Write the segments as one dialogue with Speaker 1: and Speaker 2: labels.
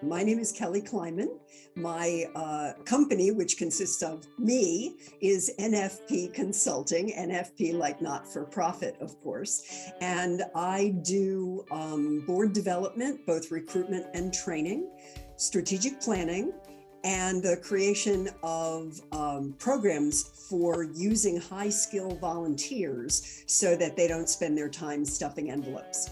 Speaker 1: My name is Kelly Kleiman. My company, which consists of me, is NFP Consulting, NFP like not-for-profit, of course. And I do board development, both recruitment and training, strategic planning, and the creation of programs for using high-skill volunteers so that they don't spend their time stuffing envelopes.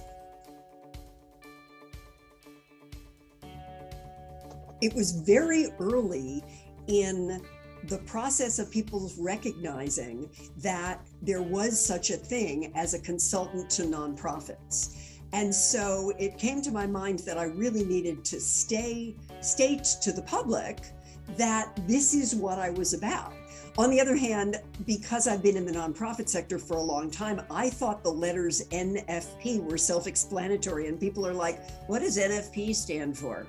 Speaker 1: It was very early in the process of people recognizing that there was such a thing as a consultant to nonprofits. And so it came to my mind that I really needed to state to the public that this is what I was about. On the other hand, because I've been in the nonprofit sector for a long time, I thought the letters NFP were self-explanatory, and people are like, what does NFP stand for?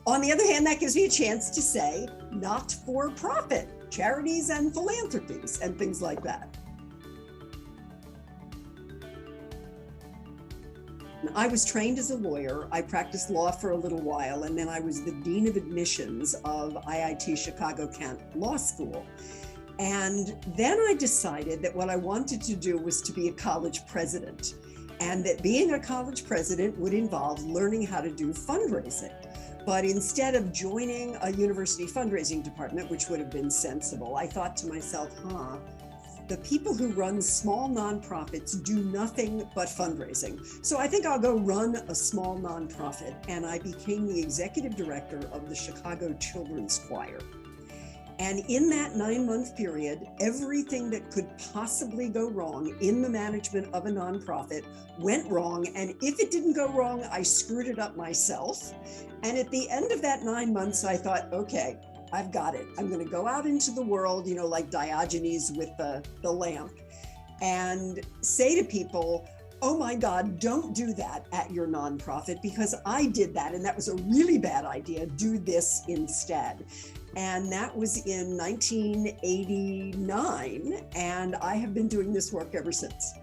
Speaker 1: On the other hand, that gives me a chance to say not-for-profit, charities and philanthropies and things like that. I was trained as a lawyer. I practiced law for a little while, and then I was the Dean of Admissions of IIT Chicago-Kent Law School. And then I decided that what I wanted to do was to be a college president, and that being a college president would involve learning how to do fundraising. But instead of joining a university fundraising department, which would have been sensible, I thought to myself, the people who run small nonprofits do nothing but fundraising. So I think I'll go run a small nonprofit. And I became the executive director of the Chicago Children's Choir. And in that 9-month period, everything that could possibly go wrong in the management of a nonprofit went wrong. And if it didn't go wrong, I screwed it up myself. And at the end of that 9 months, I thought, okay, I've got it. I'm going to go out into the world, like Diogenes with the lamp, and say to people, oh my God, don't do that at your nonprofit, because I did that and that was a really bad idea. Do this instead. And that was in 1989, and I have been doing this work ever since.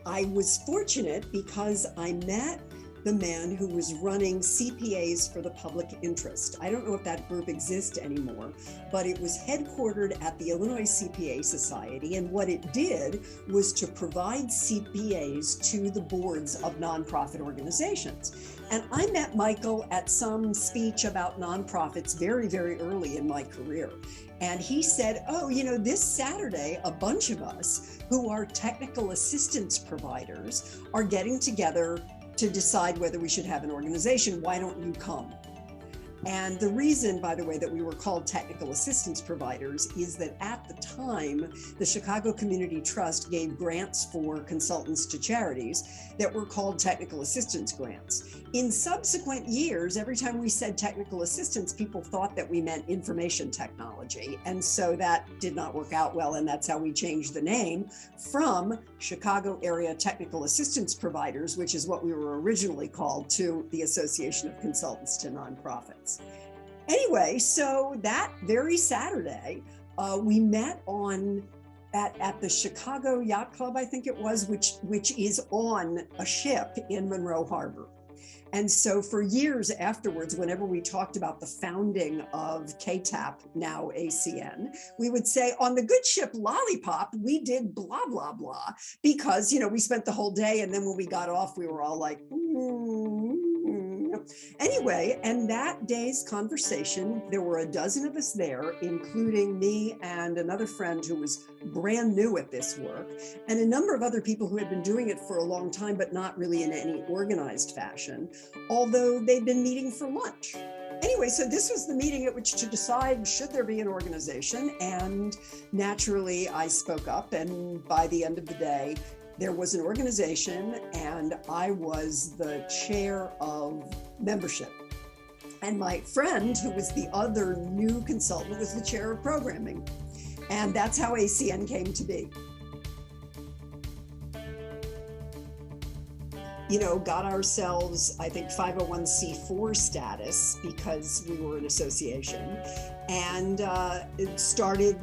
Speaker 1: I was fortunate because I met the man who was running CPAs for the public interest. I don't know if that group exists anymore, but it was headquartered at the Illinois CPA Society. And what it did was to provide CPAs to the boards of nonprofit organizations. And I met Michael at some speech about nonprofits very, very early in my career. And he said, oh, this Saturday, a bunch of us who are technical assistance providers are getting together to decide whether we should have an organization. Why don't you come? And the reason, by the way, that we were called technical assistance providers is that at the time, the Chicago Community Trust gave grants for consultants to charities that were called technical assistance grants. In subsequent years, every time we said technical assistance, people thought that we meant information technology. And so that did not work out well. And that's how we changed the name from Chicago Area Technical Assistance Providers, which is what we were originally called, to the Association of Consultants to Nonprofits. Anyway, so that very Saturday, we met at the Chicago Yacht Club, I think it was, which is on a ship in Monroe Harbor. And so for years afterwards, whenever we talked about the founding of KTAP, now ACN, we would say, on the good ship Lollipop, we did blah, blah, blah, because, we spent the whole day. And then when we got off, we were all like, Anyway, and that day's conversation, there were a dozen of us there, including me and another friend who was brand new at this work, and a number of other people who had been doing it for a long time, but not really in any organized fashion, although they'd been meeting for lunch. Anyway, so this was the meeting at which to decide, should there be an organization? And naturally, I spoke up, and by the end of the day, there was an organization, and I was the chair of membership. And my friend, who was the other new consultant, was the chair of programming. And that's how ACN came to be. Got ourselves, I think, 501c4 status because we were an association, and it started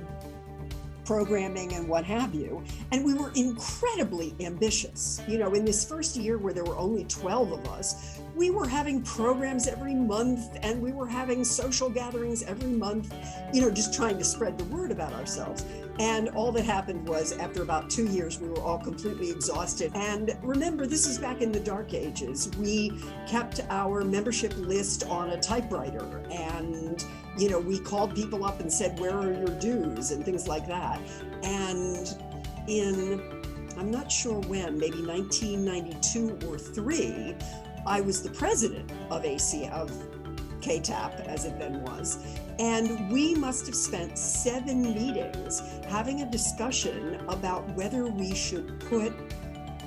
Speaker 1: programming and what have you. And we were incredibly ambitious. You know, in this first year where there were only 12 of us, we were having programs every month and we were having social gatherings every month, you know, just trying to spread the word about ourselves. And all that happened was after about 2 years, we were all completely exhausted. And remember, this is back in the dark ages. We kept our membership list on a typewriter, and, you know, we called people up and said, where are your dues and things like that. And in, I'm not sure when, maybe 1992 or 3, I was the president of ACN, of KTAP as it then was. And we must have spent 7 meetings having a discussion about whether we should put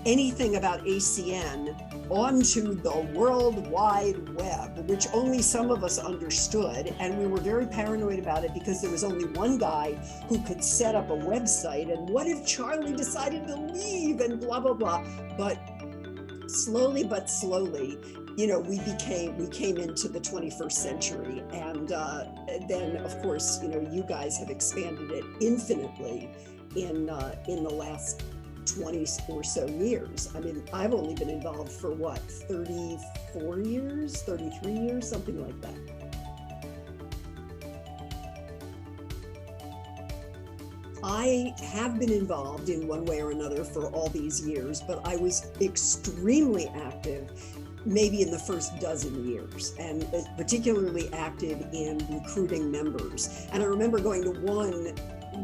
Speaker 1: anything about ACN onto the World Wide Web, which only some of us understood. And we were very paranoid about it because there was only one guy who could set up a website. And what if Charlie decided to leave and blah, blah, blah. But slowly, you know, we came into the 21st century. And then, of course, you know, you guys have expanded it infinitely in the last 20 or so years. I mean, I've only been involved for what, 34 years, 33 years, something like that. I have been involved in one way or another for all these years, but I was extremely active maybe in the first dozen years, and particularly active in recruiting members. And I remember going to one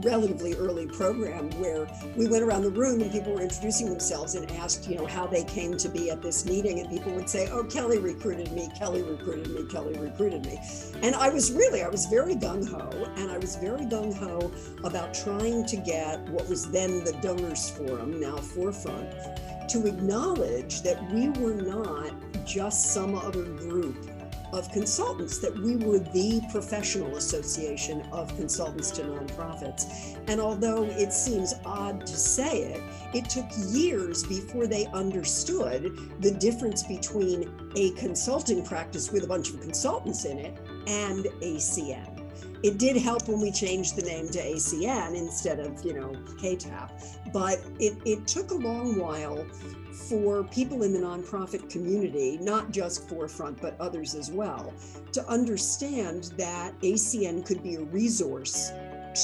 Speaker 1: relatively early program where we went around the room and people were introducing themselves and asked, you know, how they came to be at this meeting, and people would say, oh, Kelly recruited me, Kelly recruited me, Kelly recruited me. And I was very gung-ho, and I was very gung-ho about trying to get what was then the Donors Forum, now Forefront, to acknowledge that we were not just some other group of consultants, that we were the professional association of consultants to nonprofits. And although it seems odd to say it, it took years before they understood the difference between a consulting practice with a bunch of consultants in it and ACN. It did help when we changed the name to ACN instead of, you know, KTAP, but it took a long while for people in the nonprofit community, not just Forefront, but others as well, to understand that ACN could be a resource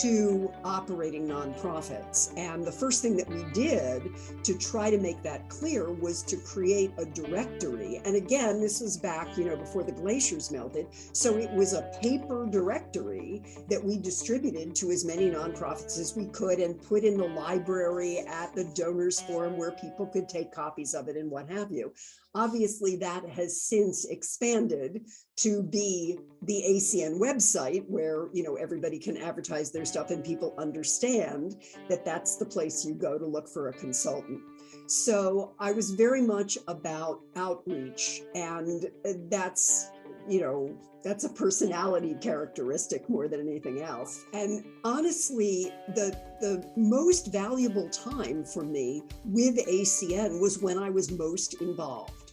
Speaker 1: to operating nonprofits. And the first thing that we did to try to make that clear was to create a directory. And again, this was back, you know, before the glaciers melted. So it was a paper directory that we distributed to as many nonprofits as we could and put in the library at the Donors Forum where people could take copies of it and what have you. Obviously, that has since expanded to be the ACN website where, you know, everybody can advertise their stuff and people understand that that's the place you go to look for a consultant. So I was very much about outreach, and that's, you know, that's a personality characteristic more than anything else. And honestly, the most valuable time for me with ACN was when I was most involved.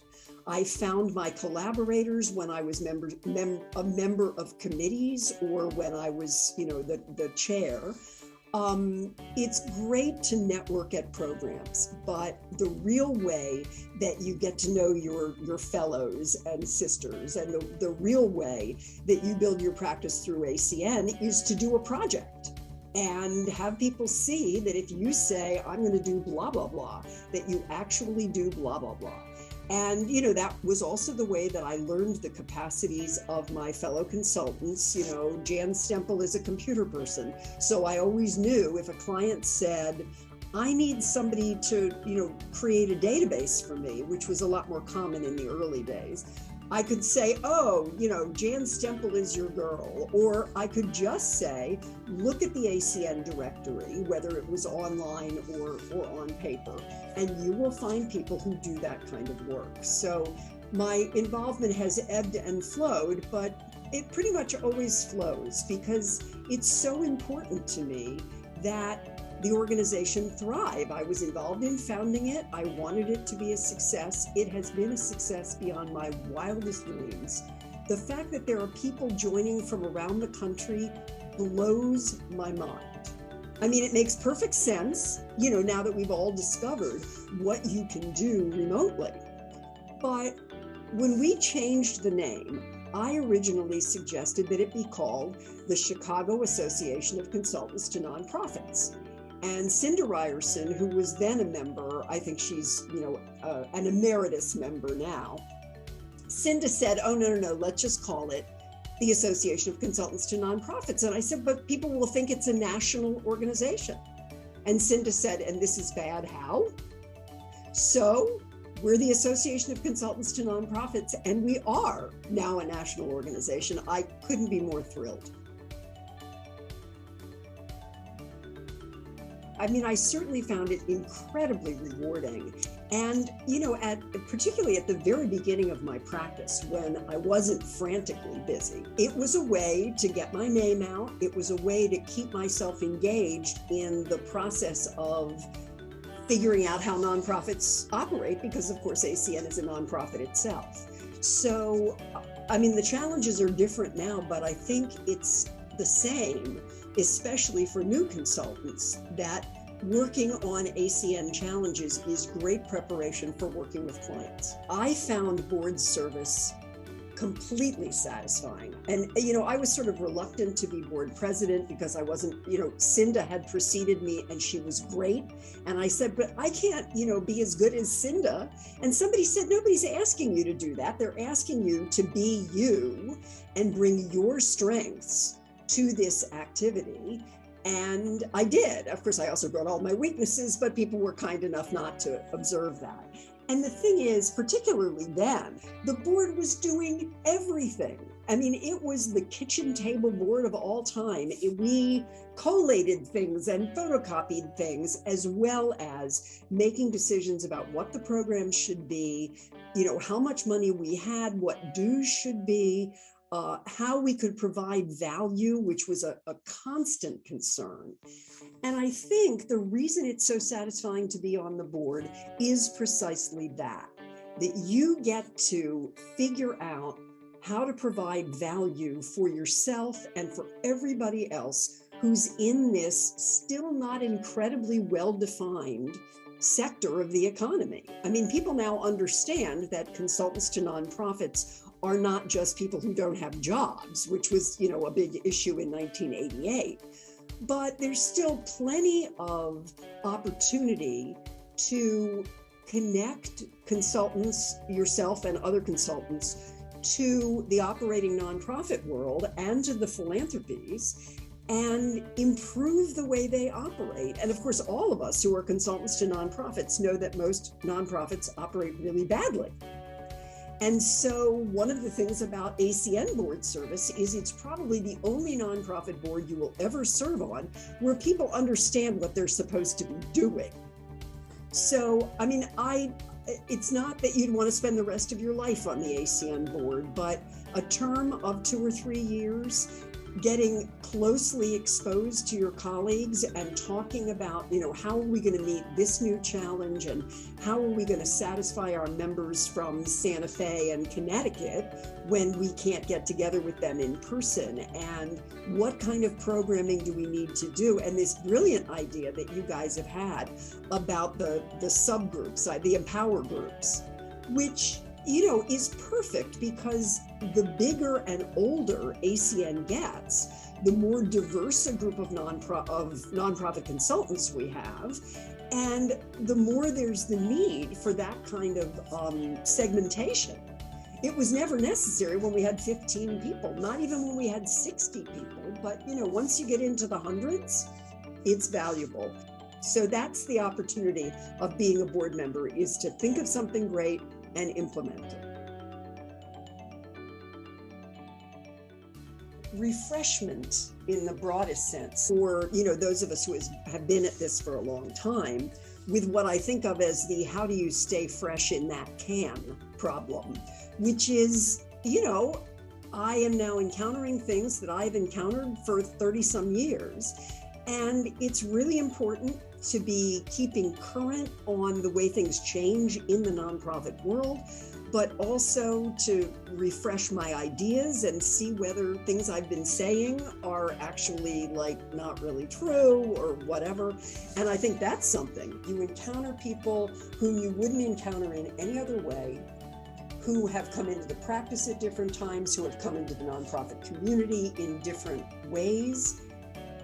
Speaker 1: I found my collaborators when I was a member of committees, or when I was, you know, the chair. It's great to network at programs, but the real way that you get to know your fellows and sisters, and the real way that you build your practice through ACN is to do a project and have people see that if you say, I'm going to do blah, blah, blah, that you actually do blah, blah, blah. And, you know, that was also the way that I learned the capacities of my fellow consultants. You know, Jan Stempel is a computer person. So I always knew if a client said, I need somebody to, you know, create a database for me, which was a lot more common in the early days, I could say, oh, you know, Jan Stempel is your girl. Or I could just say, look at the ACN directory, whether it was online or on paper, and you will find people who do that kind of work. So my involvement has ebbed and flowed, but it pretty much always flows because it's so important to me that the organization thrive. I was involved in founding it. I wanted it to be a success. It has been a success beyond my wildest dreams. The fact that there are people joining from around the country blows my mind. I mean, it makes perfect sense, now that we've all discovered what you can do remotely. But when we changed the name, I originally suggested that it be called the Chicago Association of Consultants to Nonprofits. And Cinda Ryerson, who was then a member, I think she's, an emeritus member now, Cinda said, oh, no, let's just call it the Association of Consultants to Nonprofits. And I said, but people will think it's a national organization. And Cinda said, and this is bad, how? So we're the Association of Consultants to Nonprofits, and we are now a national organization. I couldn't be more thrilled. I mean, I certainly found it incredibly rewarding. And, particularly at the very beginning of my practice, when I wasn't frantically busy, it was a way to get my name out. It was a way to keep myself engaged in the process of figuring out how nonprofits operate, because of course ACN is a nonprofit itself. So, I mean, the challenges are different now, but I think it's the same, especially for new consultants, that working on ACN challenges is great preparation for working with clients. I found board service completely satisfying. And, I was sort of reluctant to be board president because I wasn't, Cinda had preceded me and she was great. And I said, but I can't, be as good as Cinda. And somebody said, nobody's asking you to do that. They're asking you to be you and bring your strengths to this activity. And I did. Of course, I also brought all my weaknesses, but people were kind enough not to observe that. And the thing is, particularly then, the board was doing everything. I mean, it was the kitchen table board of all time. We collated things and photocopied things, as well as making decisions about what the program should be, how much money we had, what dues should be, how we could provide value, which was a constant concern. And I think the reason it's so satisfying to be on the board is precisely that you get to figure out how to provide value for yourself and for everybody else who's in this still not incredibly well-defined sector of the economy. I mean, people now understand that consultants to nonprofits are not just people who don't have jobs, which was, a big issue in 1988. But there's still plenty of opportunity to connect consultants, yourself and other consultants, to the operating nonprofit world and to the philanthropies, and improve the way they operate. And of course, all of us who are consultants to nonprofits know that most nonprofits operate really badly. And so one of the things about ACN board service is it's probably the only nonprofit board you will ever serve on where people understand what they're supposed to be doing. So, I mean, it's not that you'd want to spend the rest of your life on the ACN board, but a term of 2 or 3 years, getting closely exposed to your colleagues and talking about, how are we going to meet this new challenge and how are we going to satisfy our members from Santa Fe and Connecticut when we can't get together with them in person, and what kind of programming do we need to do? And this brilliant idea that you guys have had about the subgroups, the empower groups, which is perfect, because the bigger and older ACN gets, the more diverse a group of nonprofit consultants we have, and the more there's the need for that kind of segmentation. It was never necessary when we had 15 people, not even when we had 60 people, but once you get into the hundreds, it's valuable. So that's the opportunity of being a board member, is to think of something great and implement it. Refreshment in the broadest sense, for those of us who have been at this for a long time, with what I think of as the how do you stay fresh in that can problem, which is, I am now encountering things that I've encountered for 30 some years. And it's really important to be keeping current on the way things change in the nonprofit world, but also to refresh my ideas and see whether things I've been saying are actually like not really true or whatever. And I think that's something. You encounter people whom you wouldn't encounter in any other way, who have come into the practice at different times, who have come into the nonprofit community in different ways.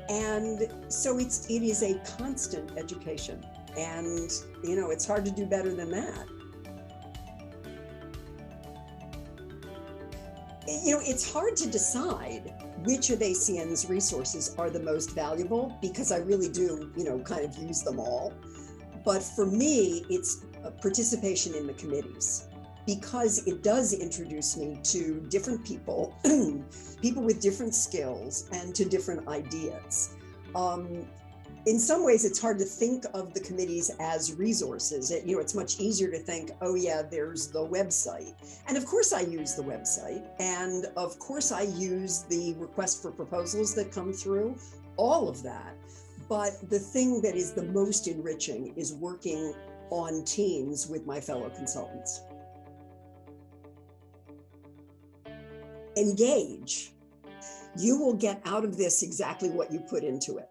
Speaker 1: And so it is a constant education. And, it's hard to do better than that. It's hard to decide which of ACN's resources are the most valuable, because I really do, kind of use them all. But for me, it's participation in the committees, because it does introduce me to different people, people with different skills and to different ideas. In some ways, it's hard to think of the committees as resources. It's much easier to think, oh yeah, there's the website. And of course I use the website. And of course I use the request for proposals that come through, all of that. But the thing that is the most enriching is working on teams with my fellow consultants. Engage. You will get out of this exactly what you put into it.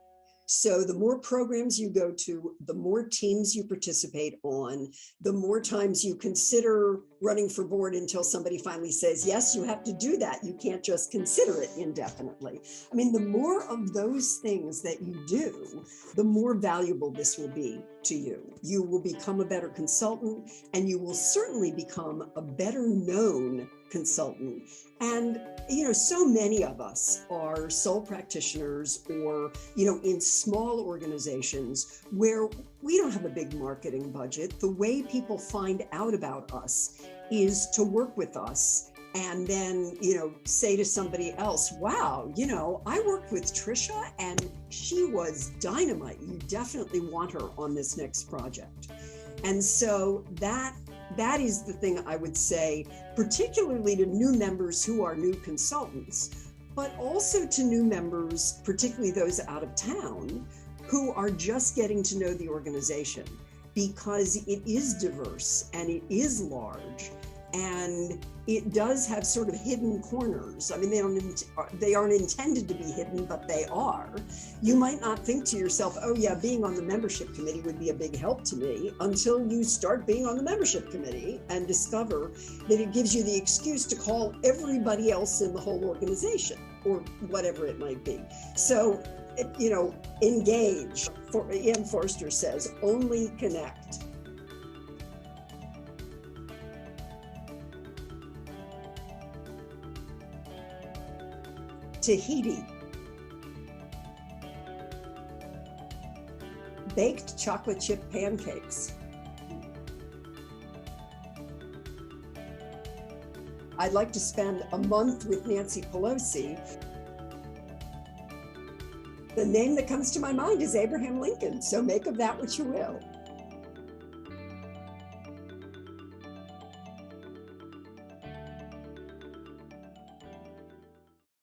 Speaker 1: So the more programs you go to, the more teams you participate on, the more times you consider running for board until somebody finally says, yes, you have to do that. You can't just consider it indefinitely. I mean, the more of those things that you do, the more valuable this will be to you. You will become a better consultant, and you will certainly become a better known consultant. And, so many of us are sole practitioners or, in small organizations where we don't have a big marketing budget. The way people find out about us is to work with us and then, say to somebody else, wow, I worked with Trisha and she was dynamite. You definitely want her on this next project. And so that is the thing I would say, particularly to new members who are new consultants, but also to new members, particularly those out of town, who are just getting to know the organization, because it is diverse and it is large. And it does have sort of hidden corners. I mean, they aren't intended to be hidden, but they are. You might not think to yourself, oh yeah, being on the membership committee would be a big help to me, until you start being on the membership committee and discover that it gives you the excuse to call everybody else in the whole organization, or whatever it might be. So, engage. Ian Forster says, only connect. Tahiti. Baked chocolate chip pancakes. I'd like to spend a month with Nancy Pelosi. The name that comes to my mind is Abraham Lincoln, so make of that what you will.